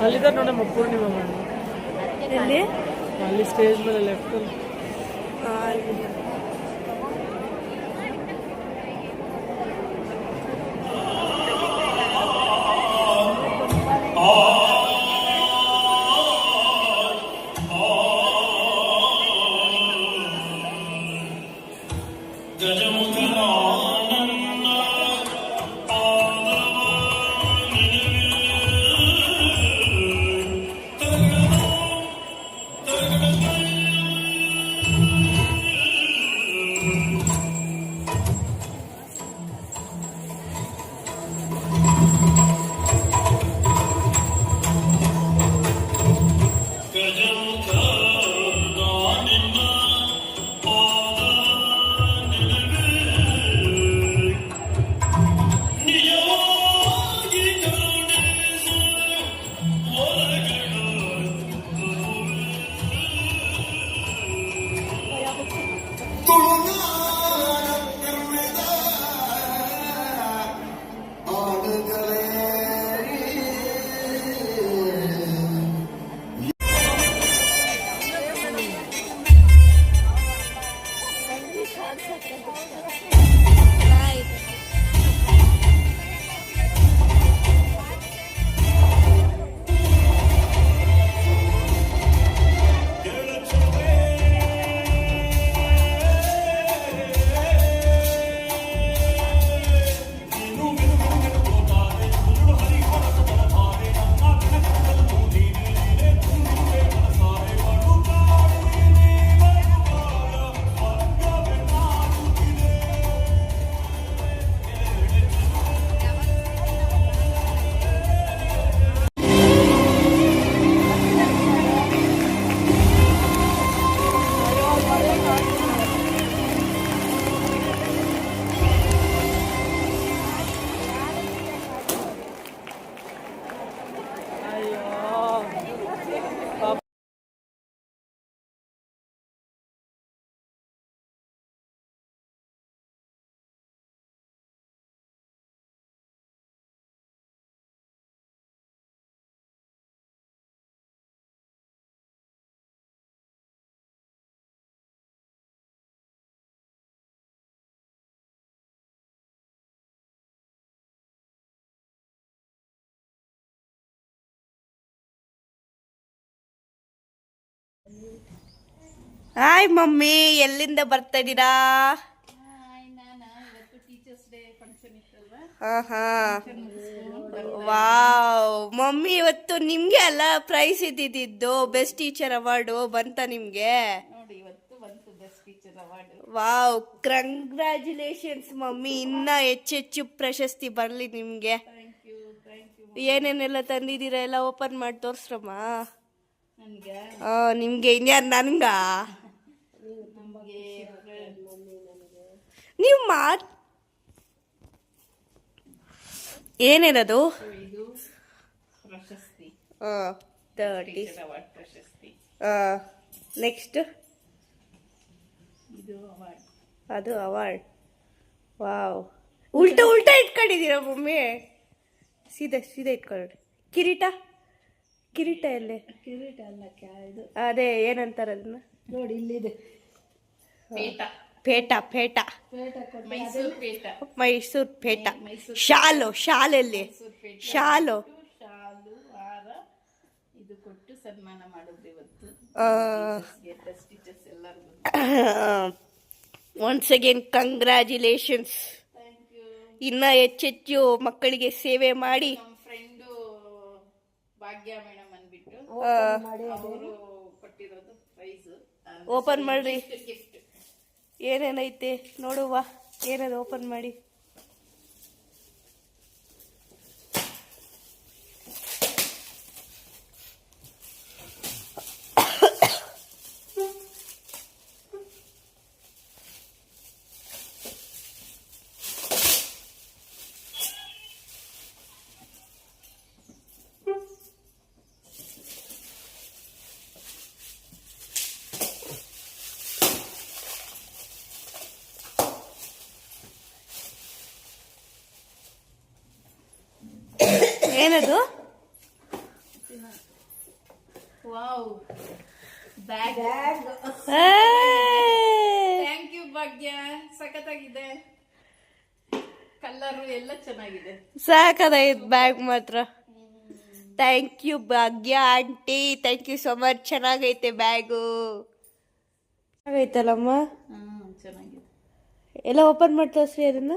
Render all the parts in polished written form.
ಅಲ್ಲಿದ್ದಾರೆ ನೋಡಮ್ಮ ಪೂರ್ಣಿಮಾ ಮಾಡಿ ಎಲ್ಲಿ ಅಲ್ಲಿ ಸ್ಟೇಜ್ ಮೇಲೆ ಲೆಫ್ಟ್ ಹಾಯ್ ಮಮ್ಮಿ, ಎಲ್ಲಿಂದ ಬರ್ತಾ ಇದ್ದೀರಾ? ವಾವ್ ಮಮ್ಮಿ, ಇವತ್ತು ನಿಮ್ಗೆ ಅಲ್ಲ ಪ್ರೈಸ್ ಇದ್ದಿದ್ದು, ಬೆಸ್ಟ್ ಟೀಚರ್ ಅವಾರ್ಡು ಬಂತ ನಿಮ್ಗೆ? Wow, congratulations mummy. ಇನ್ನ ಹೆಚ್ಚೆಚ್ಚು ಪ್ರಶಸ್ತಿ ಬರ್ಲಿ ನಿಮ್ಗೆ. ಏನೇನೆಲ್ಲ ತಂದಿದ್ದೀರಾ ಎಲ್ಲ ಓಪನ್ ಮಾಡಿ ತೋರ್ಸ್ರಮ್ಮ. ನಿಮ್ಗೆ ಇನ್ಯಾರು? ನನ್ಗ ನೀವು ಏನೇನದು? ನೆಕ್ಸ್ಟ್ ಅದು ಅವಾರ್ಡ್. ವಾವ್, ಉಲ್ಟಾ ಉಲ್ಟಾ ಇಟ್ಕೊಂಡಿದ್ದೀರಾ ಮಮ್ಮಿ. ಸೀದಾ ಸೀದಾ ಇಟ್ಕೊಳ್ಳಿ. ಕಿರೀಟ ಕಿರೀಟ ಎಲ್ಲೇ? ಕಿರೀಟ ಅಲ್ಲ, ಅದೇ ಏನಂತಾರ ಅದನ್ನ ನೋಡಿ, ಇಲ್ಲಿದೆ. ಪೇಟ ಪೇಟ ಮೈಸೂರು ಪೇಟ. ಶಾಲು ಶಾಲೆಲ್ಲಿ? ಶಾಲು ಹಾರ ಇದು ಕೊಟ್ಟು ಸನ್ಮಾನ ಮಾಡಿದ್ರು ಇವತ್ತು. ಟೀಚರ್ಸ್ ಎಲ್ಲರಿಗೂ once again congratulations. Thank you. ಇನ್ನ ಹೆಚ್ಚೆಚ್ಚು ಮಕ್ಕಳಿಗೆ ಸೇವೆ ಮಾಡಿ. ನಮ್ಮ ಫ್ರೆಂಡು ಭಾಗ್ಯ ಮೇಡಮ್ ಅಂದ್ಬಿಟ್ಟು ಆ, ಅವರು ಕೊಟ್ಟಿರೋದು ಪ್ರೈಸ್. ಓಪನ್ ಮಾಡ್ರಿ. ಗಿಫ್ಟ್ ಏನೇನೈತೆ ನೋಡುವ. ಏನದು ಓಪನ್ ಮಾಡಿ. ಏನದು? Wow bag. ಥ್ಯಾಂಕ್ ಯು ಭಾಗ್ಯ, ಸಖತ್ತಾಗಿದೆ. ಕಲರು ಎಲ್ಲ ಚೆನ್ನಾಗಿದೆ. ಸಾಕದಾಯ್ತು ಬ್ಯಾಗ್ ಮಾತ್ರ. Thank you Bhagya aunty, thank you so much. ಚೆನ್ನಾಗೈತೆ ಬ್ಯಾಗು. ಚೆನ್ನಾಗೈತಲ್ಲಮ್ಮ. ಚೆನ್ನಾಗಿದೆ. ಎಲ್ಲ ಓಪನ್ ಮಾಡಿ ತೋರಿಸ್ರಿ ಅದನ್ನ.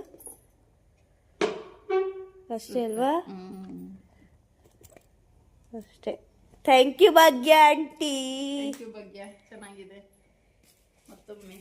ಅಷ್ಟೇ ಅಲ್ವಾ? ಅಷ್ಟೇ. Thank you Bhagya aunty. Thank you Bhagya, ಚೆನ್ನಾಗಿದೆ. ಮತ್ತೊಮ್ಮೆ